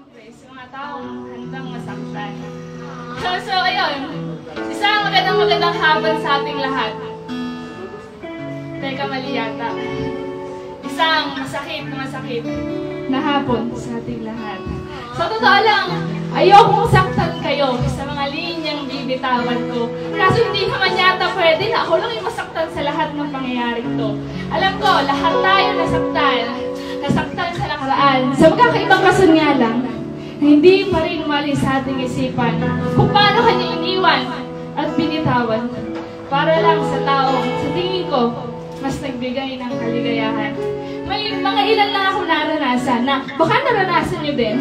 siyempre, sa mga taong handang masaktan. So ayun, isang magandang hapon sa ating lahat. Teka, mali yata. Isang masakit na hapon sa ating lahat. So totoo lang, ayokong saktan kayo sa mga linyang bibitawan ko. Kaso hindi naman yata pwede na ako lang yung masaktan sa lahat ng pangyayaring to. Alam ko, lahat tayo nasaktan sa nakaraan. Sa magkakaibang rason nga lang, hindi pa rin umalis sa ating isipan kung paano kanya iniwan at binitawan para lang sa taong sa tingin ko mas nagbigay ng kaligayahan. May mga ilan lang ako naranasan na baka naranasan nyo din.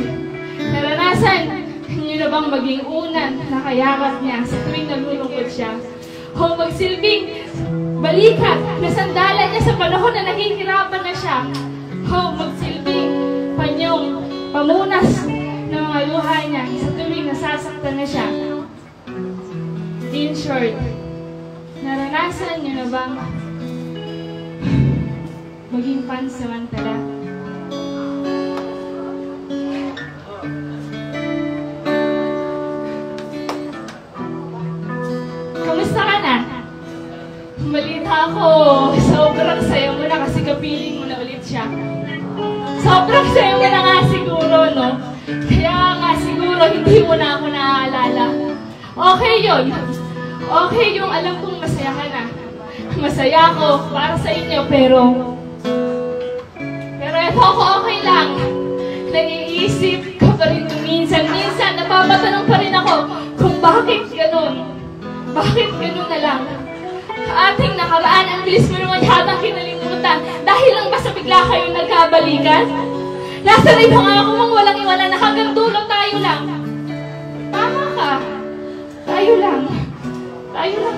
Naranasan nyo na bang maging unan na kayakap niya sa tuwing nalulungkot siya? O magsilbing balikat na sandalan niya sa panahon na nahihirapan na siya? O magsilbing panyong pamunas ng mga luha niya sa tuwing nasasaktan na siya? In short, naranasan nyo na bang maging pansamantala? Kamusta ka na? Balita ko, sobrang saya mo na kasi kapiling mo na ulit siya. Sobrang saya mo na nga siguro, no? Kaya nga siguro hindi mo na ako naaalala. Okay yun. Okay yung alam kong masaya ka na. Masaya ako para sa inyo, pero eto ako okay lang. Naiisip ko pa rin minsan napapatanong pa rin ako kung bakit ganun. Bakit ganun na lang? Ating nakaraan, ang bilis mo naman yata kinalimutan dahil lang ba sa bigla kayong nagkabalikan? Nasa rin nga ako mang walang iwala na hanggang dulo tayo lang. Tama ka. Tayo lang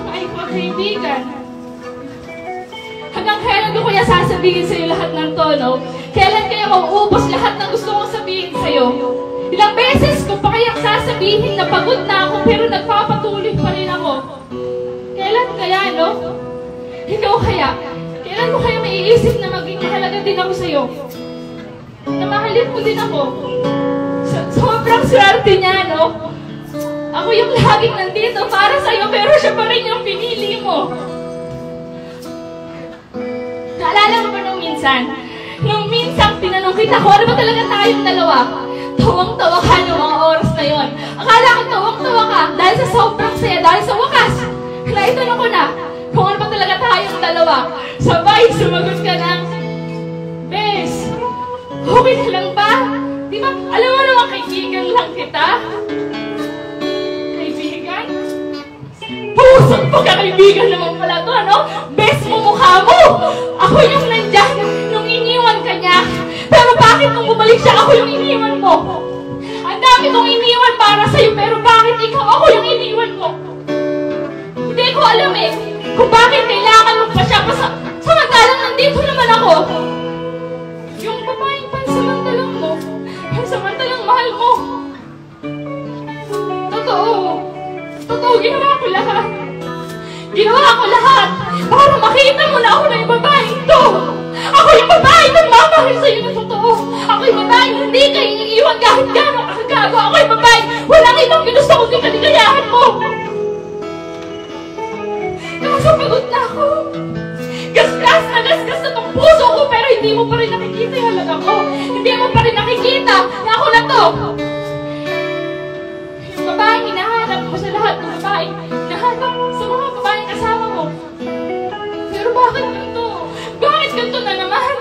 ay magkaibigan. Hanggang kailan ko kaya sasabihin sa'yo lahat ng tono? Kailan kaya mauubos lahat ng gusto kong sabihin sa'yo? Ilang beses ko pa kayang sasabihin na pagod na ako pero nagpapatuloy pa rin ako. Kailan kaya, no? Ikaw kaya? Kailan mo kaya maiisip na maging mahalaga din ako sa'yo? Na mahalin mo din ako? Sobrang swerte niya, no? Ako yung laging nandito para sa'yo pero siya pa rin yung pinili mo. Naalala mo ba nung minsan? Nung minsan tinanong kita ko, ano ba talaga tayong dalawa? Tawang-tawa ka ng mga oras na yon. Akala ko tawang-tawa ka dahil sa sobrang saya, dahil sa wakas. Naitanong ko na kung ano ba talaga tayong dalawa. Sabay, sumagot ka ng, Bes, okay ka lang ba? Di ba, alam mo naman kaibigan lang kita? Kaibigan? Pusong pagkakaibigan naman pala to, ano? Bes mo mukha mo! Ako yung nandyan nung iniwan ka niya. Pero bakit nung bumalik siya, ako yung iniwan mo? Ang dami kong iniwan para sa'yo, pero bakit ikaw ako yung iniwan mo? Hindi ko alam eh, kung bakit kailangan mo pa siya. Samantalang nandito naman ako. Yung babaeng pansamantalang mo, pansamantalang mahal mo. Totoo, ginawa ko lahat. Ginawa ko lahat para makita mo na ako na yung babaeng to. Ako yung babaeng nagmamahal sa'yo na totoo. Ako yung babaeng hindi ka iniiwan kahit gano'ng kakagago. Ako yung babaeng walang ibang ginusto kundi kaligayahan mo. Kaso pagod na ako. Gasgas na tong puso ko pero hindi mo pa rin nakikita yung halaga ko. Hindi mo pa rin nakikita na ako na to. Yung babaeng hinahanap mo sa lahat ng babaeng hinahanap sa mga babaeng kasama mo. Pero bakit ganito? Bakit ganito na naman?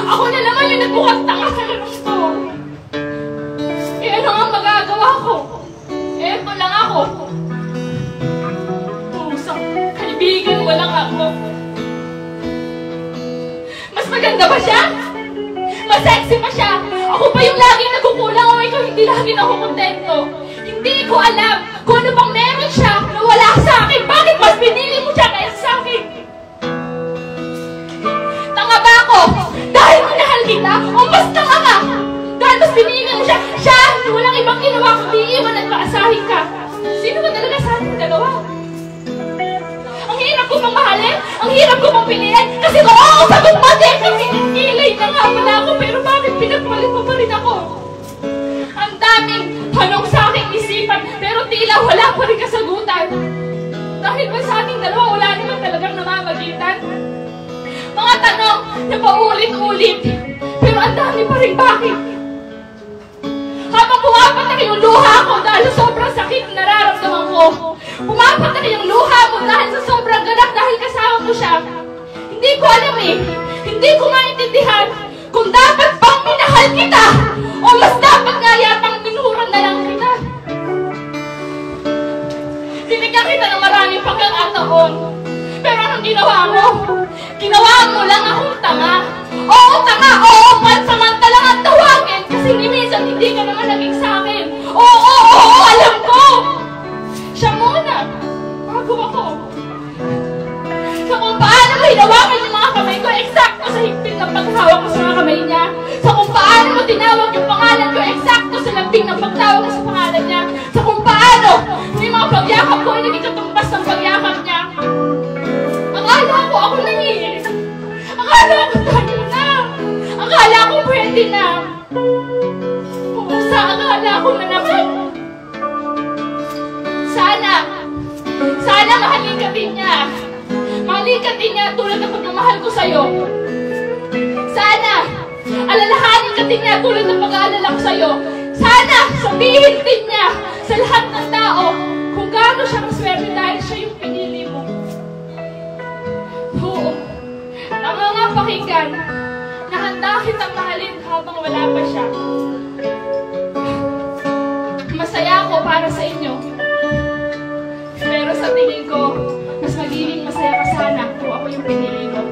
Ako na naman yung nagbukas tanga sa ganun to. Eh ano ang magagawa ko? Eto lang ako. Pusang kaibigan mo lang ako. Mas maganda ba siya? Mas sexy pa siya? Ako pa yung laging nagkukulang o ikaw hindi laging ako kontento? Hindi ko alam kung ano bang meron siya na wala sa akin. Bakit mas pinili mo siya kaysa sa akin? Tanga ba ako? Dahil minahal kita? O mas tanga ka? Dahil mas pinili mo siya? Siya na walang ibang ginawa kundi iwan at maasahin ka. Sino ba talaga sa ating dalawa? Ang hirap ko pang mahalin? Ang hirap ko pang piliin? Kasi kung ako sagot mo din, kasi kilay na nga wala ako. Pero bakit pinagpalit mo pa rin ako? Ang daming tanong sa aking isipan, pero tila wala pa rin kasagutan. Dahil ba sa ating dalawa, wala naman talagang namamagitan? Mga tanong na paulit-ulit, pero ang dami pa rin bakit? Habang pumapatak yung luha ko dahil sa sobrang sakit na nararamdaman ko, pumapatak yung luha mo dahil sa sobrang ganap dahil kasama mo siya. Hindi ko alam eh, hindi ko maintindihan kung dapat bang minahal kita o mas dapat nga yatang minuran na lang kita. Binigyan kita ng maraming pagkakataon, pero anong ginawa mo? Ginawa mo lang akong tanga. Oo, tanga! Oo, pansamantala ang tawagin kasi minsan hindi ka naman naging sa akin. Oo, alam ko! Siya muna, bago ako. Sa kung paano mo hinawakan yung mga kamay ko, eksakto sa higpit ng paghawak ko sa mga kamay niya. Sa kung paano mo tinawag yung pangalan ko, eksakto sa lambing ng pagtawag ko sa pangalan niya. Sa kung paano yung mga pagyakap ko ay naging katumbas ng pagyakap niya. Akala ko ako nangiinis. Akala ko tayo na. Akala ko pwede na. Sa akala ko na naman. Sana mahalin ka din niya. Mahalin ka din niya tulad ng pagmamahal ko sa'yo. Sana alalahanin ka din niya tulad ng pag-aalala ko sa'yo. Sana sabihin din niya sa lahat ng tao kung gaano siya kaswerte dahil siya yung pinili mo. Oo, tama nga pakinggan na handa kitang mahalin habang wala pa siya. Masaya ako para sa inyo. Pero sa tingin ko, mas magiging masaya ka sana kung ako yung pinili mo.